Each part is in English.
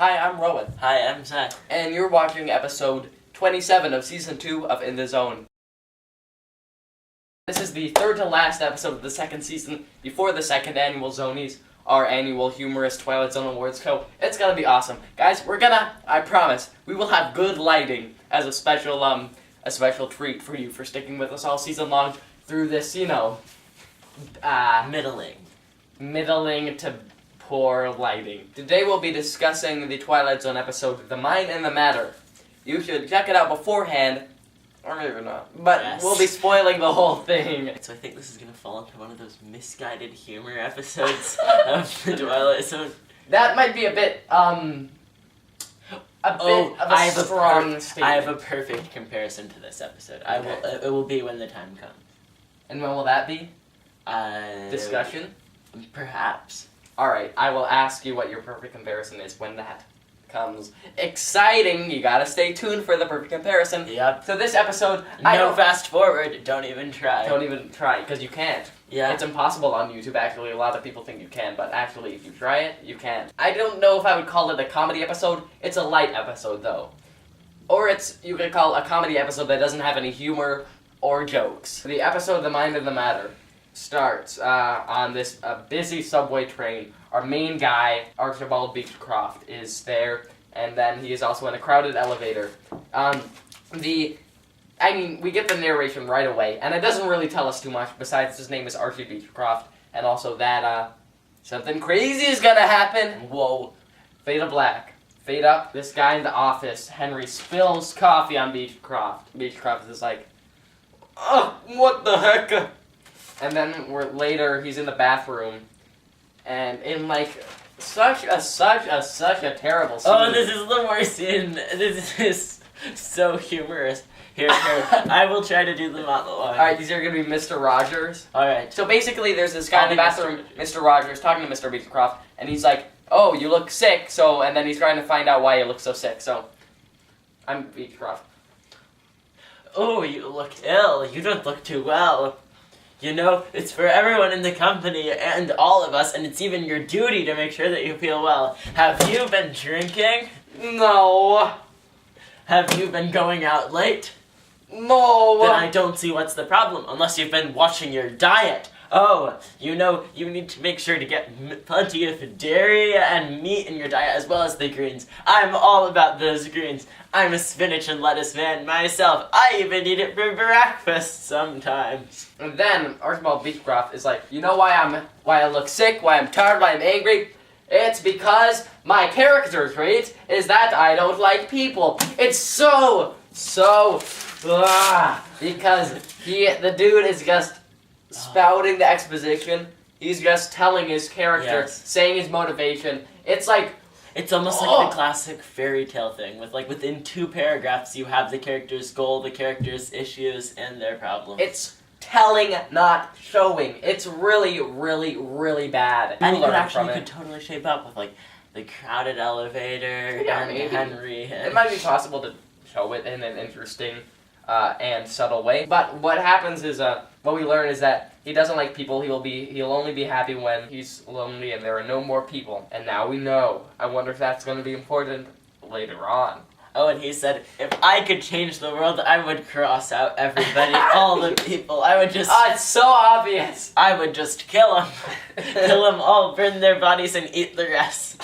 Hi, I'm Rowan. Hi, I'm Zach. And you're watching episode 27 of Season 2 of In the Zone. This is the third to last episode of the second season before the second annual Zonies, our annual humorous Twilight Zone Awards show. It's gonna be awesome. Guys, I promise, we will have good lighting as a special treat for you for sticking with us all season long through this, middling to poor lighting. Today we'll be discussing the Twilight Zone episode, The Mind and the Matter. You should check it out beforehand, or maybe not, but Yes. We'll be spoiling the whole thing. So I think this is gonna fall into one of those misguided humor episodes of the Twilight Zone. That might be a bit of a strong statement. I have a perfect comparison to this episode. Okay. It will be when the time comes. And when will that be? Discussion? Perhaps. Alright, I will ask you what your perfect comparison is when that comes. Exciting! You gotta stay tuned for the perfect comparison. Yep. So this episode, Fast forward. Don't even try. Don't even try, because you can't. Yeah. It's impossible on YouTube, actually. A lot of people think you can, but actually, if you try it, you can't. I don't know if I would call it a comedy episode. It's a light episode, though. Or you could call it a comedy episode that doesn't have any humor or jokes. The episode, The Mind and the Matter, starts on this busy subway train. Our main guy, Archibald Beechcroft, is there, and then he is also in a crowded elevator. We get the narration right away, and it doesn't really tell us too much, besides his name is Archie Beechcroft, and also that, something crazy is gonna happen. Whoa. Fade to black. Fade up. This guy in the office, Henry, spills coffee on Beechcroft. Beechcroft is like, "Oh, what the heck?" And then later, he's in the bathroom, and in such a terrible scene. Oh, this is the worst scene. This is so humorous. Here, I will try to do the monologue. Alright, these are gonna be Mr. Rogers. Alright. So basically, there's this guy in the bathroom, Mr. Rogers, talking to Mr. Beechcroft, and he's like, "Oh, you look sick," and then he's trying to find out why he looks so sick, so, I'm Beechcroft. "Oh, you look ill. You don't look too well. You know, it's for everyone in the company and all of us, and it's even your duty to make sure that you feel well. Have you been drinking? No. Have you been going out late? No. Then I don't see what's the problem, unless you've been watching your diet. Oh, you need to make sure to get plenty of dairy and meat in your diet, as well as the greens. I'm all about those greens. I'm a spinach and lettuce man myself. I even eat it for breakfast sometimes." And then Archibald Beechcroft is like, "You know why I look sick, why I'm tired, why I'm angry? It's because my character trait is that I don't like people." It's because the dude is just spouting the exposition. He's just telling his character, Yes. saying his motivation. It's like, It's almost like the classic fairy tale thing, with within 2 paragraphs you have the character's goal, the character's issues, and their problems. it's telling, not showing. It's really, really, really bad. And you learn could totally shape up with the crowded elevator Yeah, and maybe. Henry. It might be possible to show it in an interesting and subtle way. But what happens is, what we learn is that he doesn't like people. He'll only be happy when he's lonely and there are no more people. And now we know. I wonder if that's going to be important later on. Oh, and he said, if I could change the world, I would cross out everybody, all the people. I would just... It's so obvious. I would just kill them. Kill them all, burn their bodies, and eat the rest.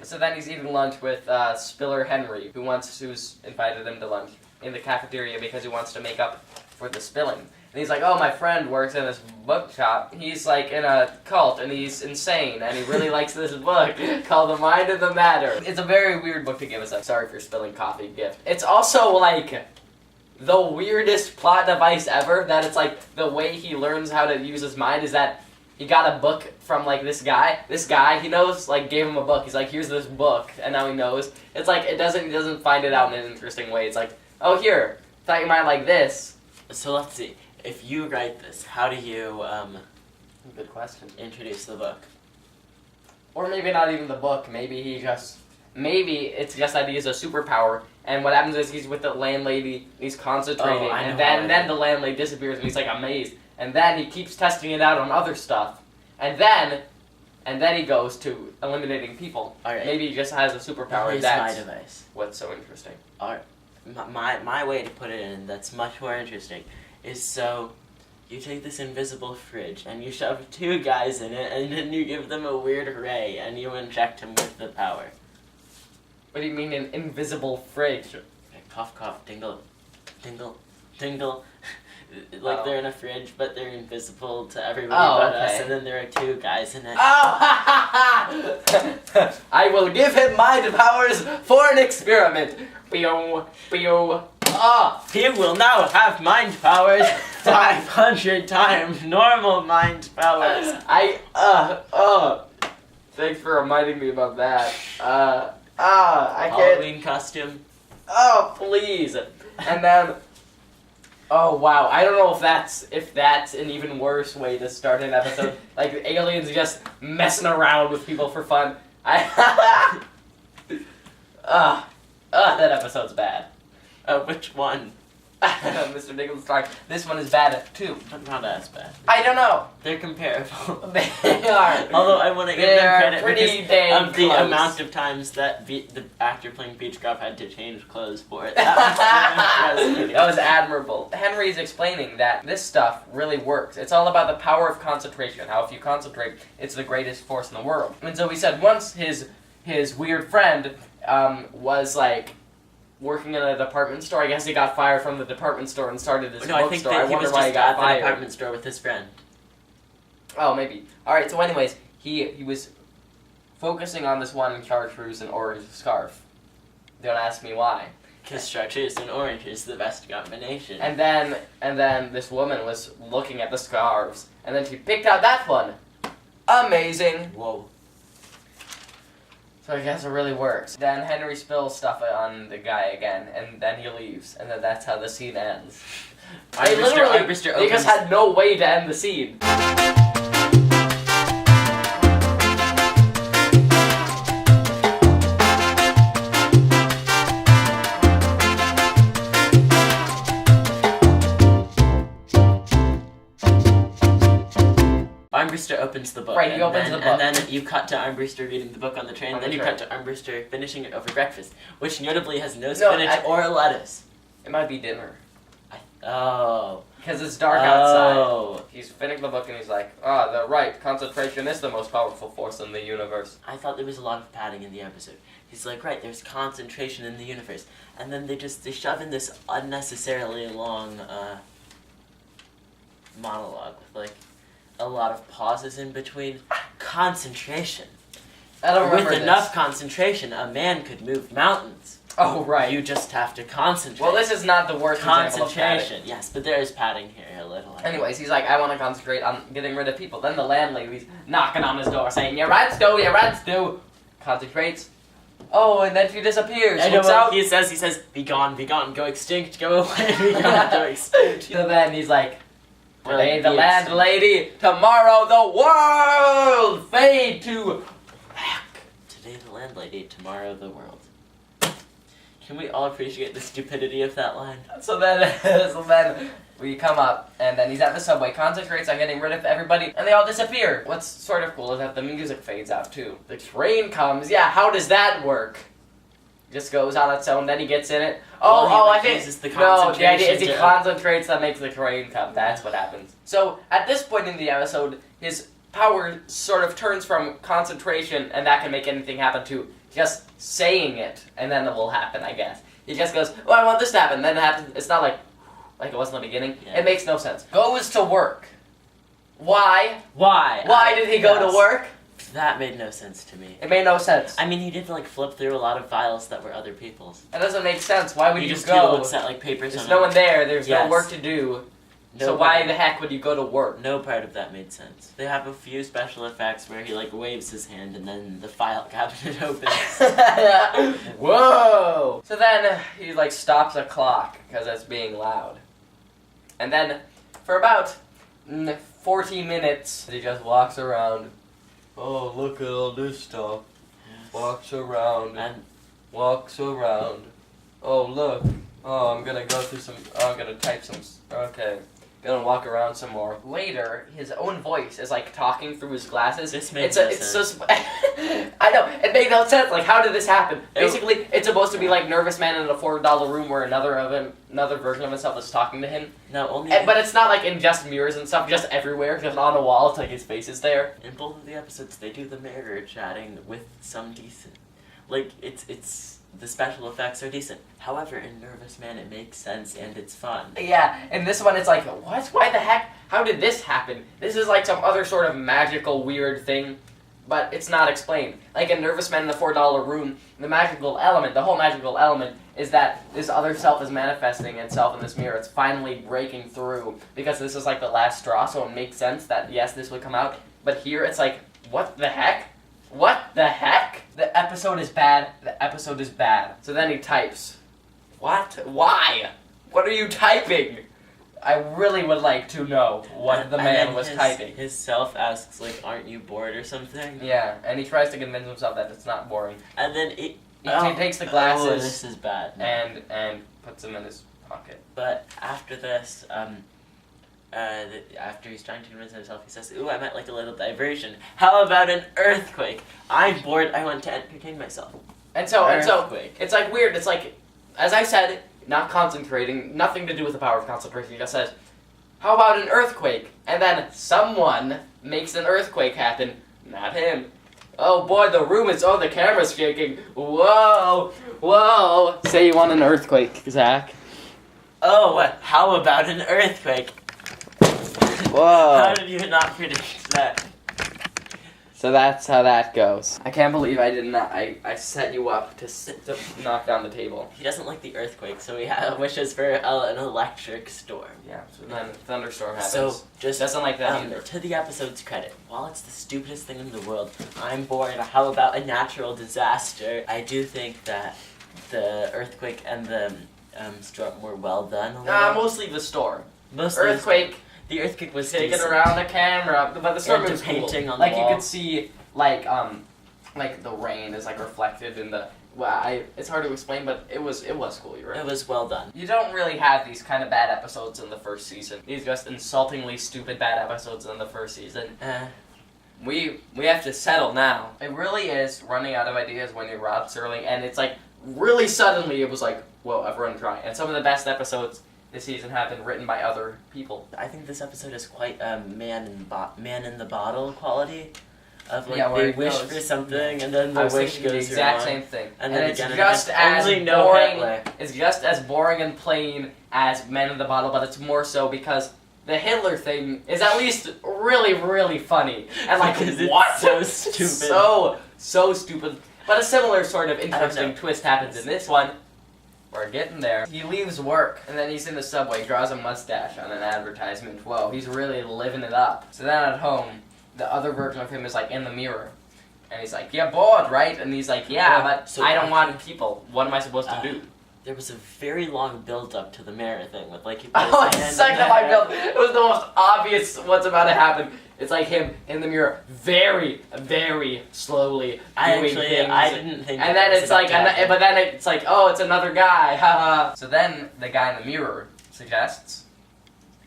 So then he's eating lunch with Spiller Henry, who's invited him to lunch in the cafeteria because he wants to make up for the spilling. And he's like, "Oh, my friend works in this bookshop. He's in a cult and he's insane and he really likes this book called The Mind and the Matter." It's a very weird book to give us a sorry for spilling coffee gift. It's also the weirdest plot device ever, that it's the way he learns how to use his mind is that he got a book from this guy. This guy he knows gave him a book. He's like, "Here's this book," and now he knows. It's he doesn't find it out in an interesting way. It's "Oh, here, thought you might like this." So let's see. If you write this, how do you Good question. introduce the book? Or maybe not even the book. Maybe it's just that he has a superpower, and what happens is he's with the landlady, he's concentrating, and then the landlady disappears, and he's amazed, and then he keeps testing it out on other stuff, and then and then he goes to eliminating people. Alright. Maybe he just has a superpower. Here's That's my device. what's so interesting. Alright. My way to put it in that's much more interesting is so you take this invisible fridge and you shove 2 guys in it and then you give them a weird ray and you inject them with the power. What do you mean an invisible fridge? Cough, cough, dingle, dingle, dingle. Like they're in a fridge, but they're invisible to everybody but us, and then there are 2 guys in it. Oh! I will give him my powers for an experiment. Pew, pew. Ah! He will now have mind powers 500 times normal mind powers. Thanks for reminding me about that. I can't. Halloween costume. Oh, please. And then, oh wow, I don't know if that's an even worse way to start an episode. Like aliens just messing around with people for fun. That episode's bad. Which one? Mr. Nicholas Stark. This one is bad too. But not as bad. I don't know. They're comparable. They are. Although I want to give them credit pretty because dang of the close. amount of times that the actor playing Beechcroft had to change clothes for it. That was admirable. Henry's explaining that this stuff really works. It's all about the power of concentration. How if you concentrate, it's the greatest force in the world. And so he said once his weird friend was like working in a department store. I guess he got fired from the department store and started his bookstore. I think that he was just at the department store with his friend. Oh, maybe. Alright, so anyways, he was focusing on this one chartreuse and orange scarf. Don't ask me why. Because chartreuse and orange is the best combination. And then this woman was looking at the scarves, and then she picked out that one. Amazing. Whoa. So I guess it really works. Then Henry spills stuff on the guy again, and then he leaves, and then that's how the scene ends. They just had no way to end the scene. Armbruster opens the book. Right, he opens the book. And then you cut to Armbruster reading the book on the train, then you cut to Armbruster finishing it over breakfast, which notably has no spinach or lettuce. It might be dinner. Oh. Because it's dark outside. He's finishing the book and he's like, they're right, concentration is the most powerful force in the universe. I thought there was a lot of padding in the episode. He's like, right, there's concentration in the universe. And then they shove in this unnecessarily long monologue with like a lot of pauses in between. Concentration. I don't remember With enough concentration, a man could move mountains. Oh, right. You just have to concentrate. Well, this is not the worst example of padding. Concentration, yes, but there is padding here a little. Anyways, he's like, I want to concentrate on getting rid of people. Then the landlady's knocking on his door saying, your rats do. Concentrates. Oh, and then she disappears. I know what he says, be gone, go extinct, go away, be gone, go extinct. So then he's like, today the landlady, tomorrow the world, fade to black. Today the landlady, tomorrow the world. Can we all appreciate the stupidity of that line? So then we come up, and then he's at the subway, concentrates on getting rid of everybody, and they all disappear. What's sort of cool is that the music fades out too. The train comes, yeah, how does that work? Just goes on its own, then he gets in it. I think the idea is he concentrates that makes the train come. That's what happens. So at this point in the episode, his power sort of turns from concentration, and that can make anything happen, to just saying it, and then it will happen, I guess. He just goes, oh, I want this to happen, then it happens. It's not like it was in the beginning. Yeah. It makes no sense. Goes to work. Why? Why did he go to work? That made no sense to me. It made no sense. I mean, he did flip through a lot of files that were other people's. That doesn't make sense. Why would you just go? Looks at papers. There's no one there. There's no work to do. So why the heck would you go to work? No part of that made sense. They have a few special effects where he waves his hand and then the file cabinet opens. Whoa! So then he stops a clock because it's being loud. And then for about 40 minutes he just walks around. Oh, look at all this stuff. Yes. Walks around. Oh, look. Oh, I'm gonna go through some. Oh, I'm gonna type some. Okay. gonna walk around some more. Later, his own voice is like talking through his glasses. This makes no sense. I know, it made no sense. Like, how did this happen? Basically, it's supposed to be like Nervous Man in a $4 room where another version of himself is talking to him. No, only. But it's not like in just mirrors and stuff, just everywhere, just on a wall. It's like his face is there. In both of the episodes, they do the mirror chatting with some decent. Like, it's the special effects are decent. However, in Nervous Man, it makes sense and it's fun. Yeah, and this one, it's like, what? Why the heck? How did this happen? This is like some other sort of magical, weird thing, but it's not explained. Like in Nervous Man in the $4 room, the whole magical element, is that this other self is manifesting itself in this mirror. It's finally breaking through, because this is like the last straw, so it makes sense that, yes, this would come out. But here, it's like, what the heck? What the heck? The episode is bad. The episode is bad. So then he types. What? Why? What are you typing? I really would like to know what the man was typing. His self asks, like, aren't you bored or something? Yeah, and he tries to convince himself that it's not boring. And then He takes the glasses. Oh, this is bad. No. And puts them in his pocket. But after this, after he's trying to convince himself, he says, ooh, I meant like a little diversion. How about an earthquake? I'm bored, I want to entertain myself. And so Earthquake. it's like weird. It's like, as I said, not concentrating, nothing to do with the power of concentration. He just says, how about an earthquake? And then someone makes an earthquake happen. Not him. Oh boy, the camera's shaking. Whoa, whoa. Say you want an earthquake, Zach. Oh, how about an earthquake? Whoa. How did you not predict that? So that's how that goes. I can't believe I did not. I set you up to knock down the table. He doesn't like the earthquake, so he wishes for an electric storm. Yeah, so then a thunderstorm happens. So, just doesn't like that either. To the episode's credit, while it's the stupidest thing in the world, I'm bored. How about a natural disaster? I do think that the earthquake and the storm were well done. Mostly the storm. Mostly Earthquake. The earthquake was taken decent. around the camera, but the storm was painting cool. on the like wall. You could see, like the rain is like reflected in the. Well, it's hard to explain, but it was cool. You're right. It was well done. You don't really have these kind of bad episodes in the first season. These just insultingly stupid bad episodes in the first season. We have to settle now. It really is running out of ideas when you're Rod Serling, and it's like really suddenly it was like, whoa, everyone try. And some of the best episodes this season have been written by other people. I think this episode is quite man in the bottle quality. Of like they wish for something and then the wish goes the exact wrong. same thing. And then then it's again just as only no boring. Hitler. It's just as boring and plain as Men in the Bottle, but it's more so because the Hitler thing is at least really, really funny. And like, Because it's what? so stupid. So stupid. But a similar sort of interesting twist happens in this one. We're getting there. He leaves work, and then he's in the subway, draws a mustache on an advertisement. Whoa, he's really living it up. So then at home, the other version of him is like in the mirror. And he's like, yeah, bored, right? And he's like, yeah, but so I don't want people. What am I supposed to do? There was a very long build-up to the mirror thing with like. Oh, it's such a long build. It was the most obvious what's about to happen. It's like him in the mirror, very, very slowly doing things. I didn't think. And then it's like, but then it's like, oh, it's another guy, haha. So then the guy in the mirror suggests.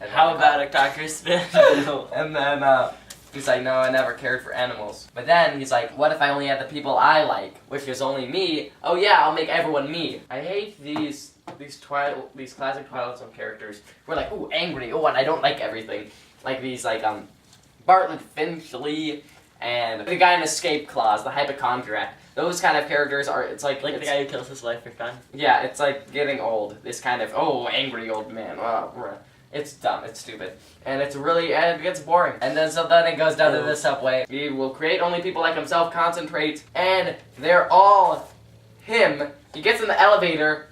How about a Dr. Smith? And then he's like, no, I never cared for animals. But then he's like, what if I only had the people I like, which is only me? Oh yeah, I'll make everyone me. I hate these classic Twilight Zone characters who are like, ooh, angry, oh, and I don't like everything. Like these, like, Bartlett Finchley and the guy in Escape Clause, the hypochondriac. Those kind of characters are, it's like... the guy who kills his wife for fun? Yeah, it's like getting old. This kind of, oh, angry old man. Oh, it's dumb, it's stupid. And it's really, and it gets boring. And then so then it goes down to the subway. He will create only people like himself, concentrate, and they're all him. He gets in the elevator.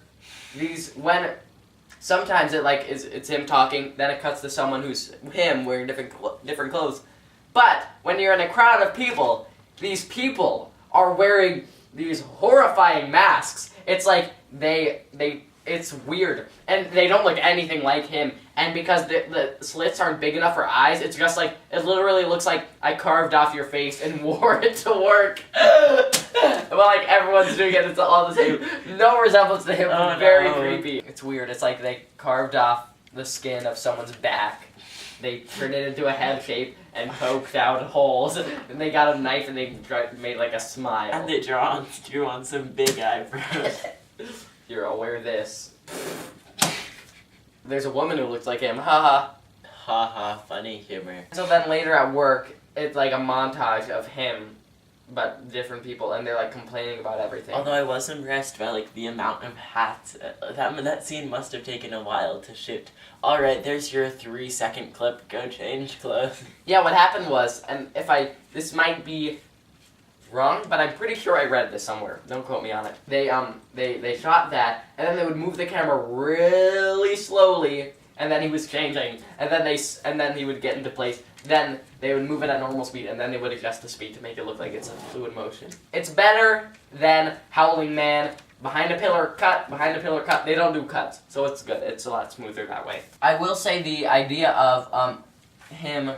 Sometimes it's him talking, then it cuts to someone who's him wearing different clothes. But when you're in a crowd of people, these people are wearing these horrifying masks. It's like it's weird, and they don't look anything like him. And because the slits aren't big enough for eyes, it's just like, it literally looks like I carved off your face and wore it to work. Well, like, everyone's doing it, it's all the same. No resemblance to him, very creepy. It's weird, it's like they carved off the skin of someone's back. They turned it into a head shape and poked out holes. And they got a knife and they made like a smile. And they drew on some big eyebrows. Here, I'll wear this. There's a woman who looks like him. Haha. Haha, funny humor. So then later at work, it's like a montage of him, but different people, and they're like complaining about everything. Although I was impressed by like the amount of hats. That scene must have taken a while to shoot. Alright, there's your 3-second clip. Go change clothes. Yeah, what happened was, and this might be wrong, but I'm pretty sure I read this somewhere. Don't quote me on it. They shot that, and then they would move the camera really slowly, and then he was changing, and then he would get into place. Then they would move it at normal speed, and then they would adjust the speed to make it look like it's a fluid motion. It's better than Howling Man. Behind a pillar, cut. Behind a pillar, cut. They don't do cuts, so it's good. It's a lot smoother that way. I will say the idea of him,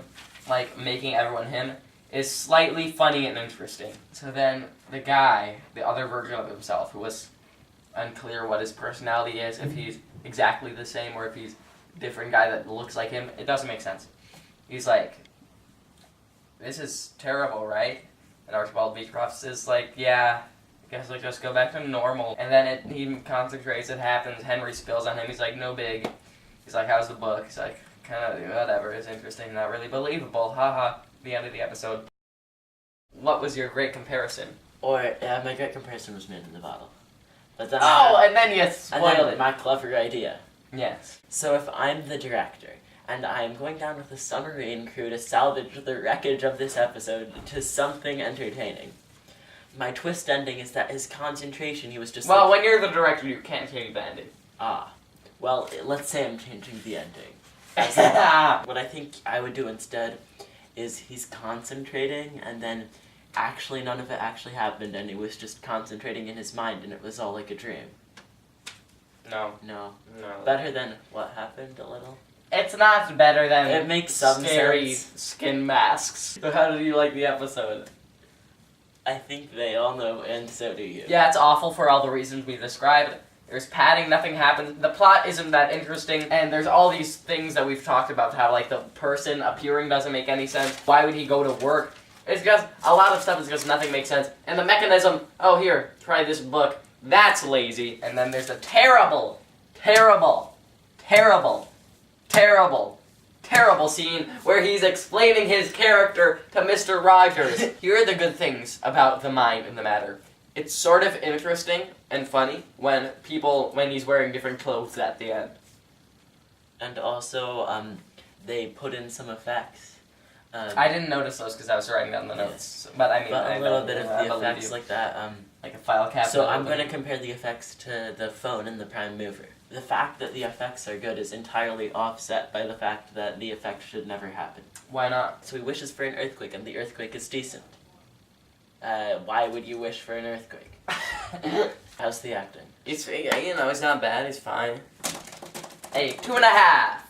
like, making everyone him is slightly funny and interesting. So then the guy, the other version of himself, who was unclear what his personality is, if he's exactly the same or if he's a different guy that looks like him, it doesn't make sense. He's like, this is terrible, right? And Archibald Beecroft is like, yeah, I guess I'll just go back to normal. And then he concentrates, it happens, Henry spills on him, he's like, no big. He's like, how's the book? He's like, kind of, whatever, it's interesting, not really believable, haha. The end of the episode. What was your great comparison? Or, my great comparison was Man in the Bottle. But then and then you spoiled it. My clever idea. Yes. So if I'm the director, and I'm going down with a submarine crew to salvage the wreckage of this episode to something entertaining, my twist ending is that his concentration, he was just well, when you're the director, you can't change the ending. Well, let's say I'm changing the ending. What I think I would do instead is he's concentrating, and then actually none of it actually happened, and he was just concentrating in his mind, and it was all like a dream. No. Better than what happened a little? It's not better than it makes some scary sense. Skin masks. So how did you like the episode? I think they all know, and so do you. Yeah, it's awful for all the reasons we described. There's padding, nothing happens. The plot isn't that interesting, and there's all these things that we've talked about, how like the person appearing doesn't make any sense. Why would he go to work? It's just, a lot of stuff is just nothing makes sense. And the mechanism, oh here, try this book, that's lazy. And then there's a terrible scene where he's explaining his character to Mr. Rogers. Here are the good things about the mind and the matter. It's sort of interesting and funny when he's wearing different clothes at the end. And also, they put in some effects. I didn't notice those because I was writing down the notes. But I mean, a little bit of the effects like that. Like a file cabinet. So I'm going to compare the effects to the phone in the Prime Mover. The fact that the effects are good is entirely offset by the fact that the effect should never happen. Why not? So he wishes for an earthquake, and the earthquake is decent. Why would you wish for an earthquake? How's the acting? It's not bad, it's fine. Hey, 2.5!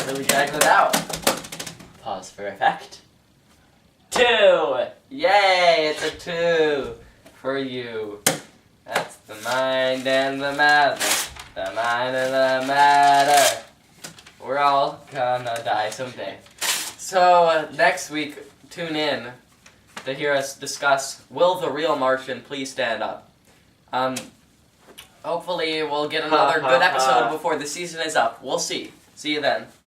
Really dragged it out. Pause for effect. 2! Yay, it's a 2 for you. That's the mind and the matter. The mind and the matter. We're all gonna die someday. So, next week, tune in to hear us discuss, will the real Martian please stand up? Hopefully we'll get another good episode before the season is up. We'll see. See you then.